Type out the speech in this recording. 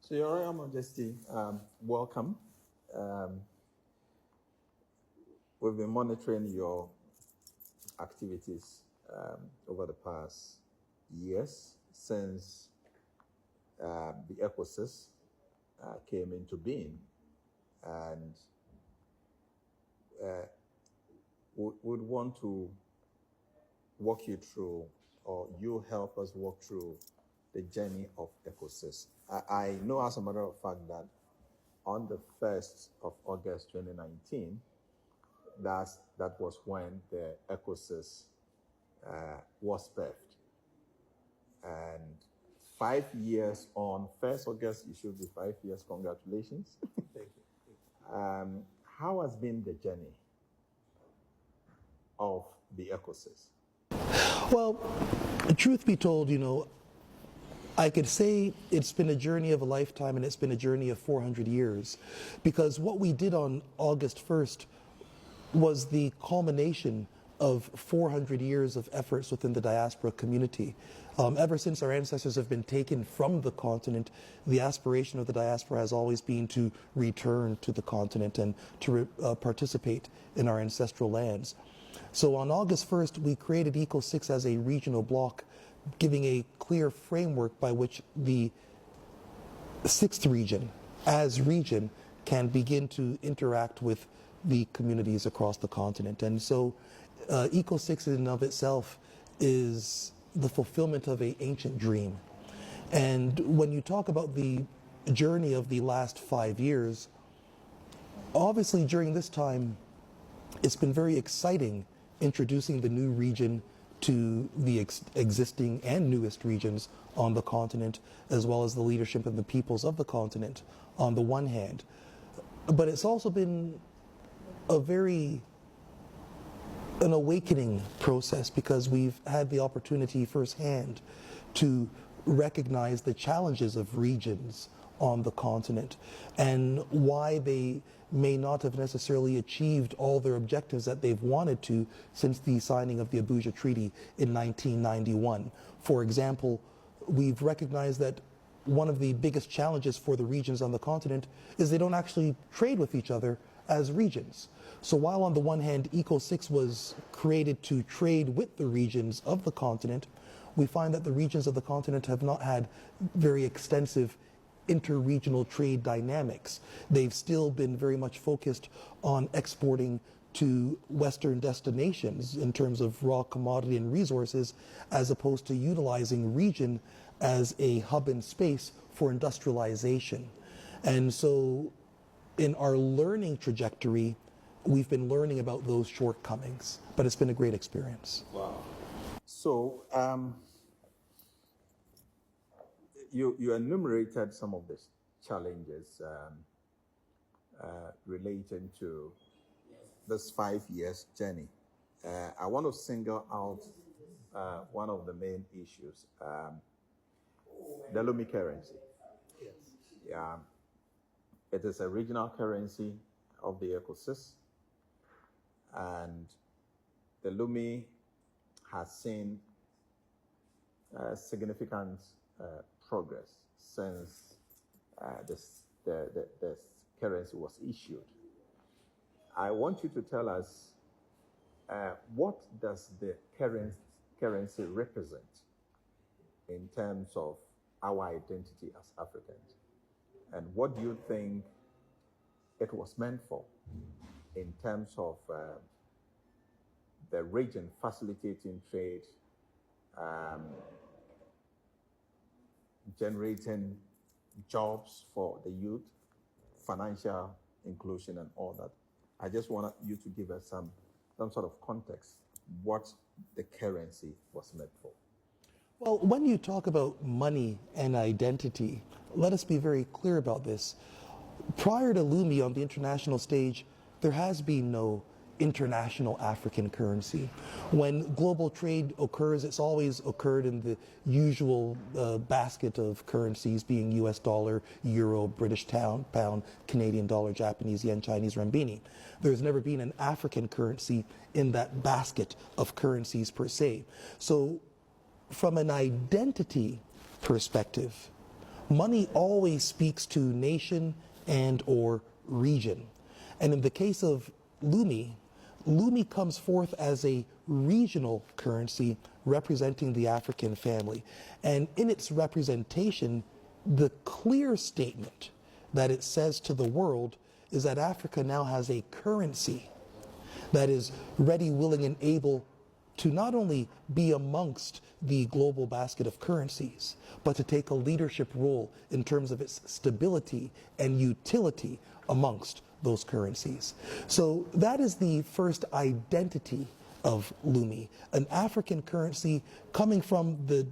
So, Your Royal Majesty, welcome. We've been monitoring your activities over the past years since the ECOSYS came into being, and would want to walk you through, or you help us walk through the journey of ECOSYS. I know, as a matter of fact, that on the 1st of August 2019, that was when the ECOSYS was birthed. And 5 years on, 1st August, it should be 5 years. Congratulations. Thank you. How has been the journey of the ECOSYS? Well, truth be told, I could say it's been a journey of a lifetime, and it's been a journey of 400 years, because what we did on August 1st was the culmination of 400 years of efforts within the diaspora community. Ever since our ancestors have been taken from the continent, the aspiration of the diaspora has always been to return to the continent and to participate in our ancestral lands. So on August 1st, we created ECO6 as a regional bloc, giving a clear framework by which the 6th region, as region, can begin to interact with the communities across the continent. And so ECO6 in and of itself is the fulfillment of an ancient dream. And when you talk about the journey of the last 5 years, obviously during this time, it's been very exciting introducing the new region to the existing and newest regions on the continent, as well as the leadership of the peoples of the continent on the one hand. But it's also been an awakening process, because we've had the opportunity firsthand to recognize the challenges of regions on the continent and why they may not have necessarily achieved all their objectives that they've wanted to since the signing of the Abuja Treaty in 1991. For example, we've recognized that one of the biggest challenges for the regions on the continent is they don't actually trade with each other as regions. So while on the one hand ECO6 was created to trade with the regions of the continent, we find that the regions of the continent have not had very extensive inter-regional trade dynamics. They've still been very much focused on exporting to Western destinations in terms of raw commodity and resources, as opposed to utilizing region as a hub and space for industrialization. And so in our learning trajectory, we've been learning about those shortcomings, but it's been a great experience. Wow. So you enumerated some of the challenges relating to this 5 years journey. I want to single out one of the main issues, the lumi currency. Yes. Yeah, it is a regional currency of the ECOSYS, and the lumi has seen significant progress since the currency was issued. I want you to tell us what does the currency represent in terms of our identity as Africans, and what do you think it was meant for in terms of the region facilitating trade, generating jobs for the youth, financial inclusion, and all that. I just want you to give us some sort of context, what the currency was meant for. Well, when you talk about money and identity, let us be very clear about this. Prior to Lumi on the international stage, there has been no international African currency. When global trade occurs, it's always occurred in the usual basket of currencies, being US dollar, euro, British pound, Canadian dollar, Japanese yen, Chinese renminbi. There's never been an African currency in that basket of currencies per se. So from an identity perspective, Money always speaks to nation and or region. And in the case of lumi, lumi comes forth as a regional currency representing the African family. And in its representation, the clear statement that it says to the world is that Africa now has a currency that is ready, willing, and able to not only be amongst the global basket of currencies, but to take a leadership role in terms of its stability and utility amongst those currencies. So that is the first identity of lumi, an African currency coming from the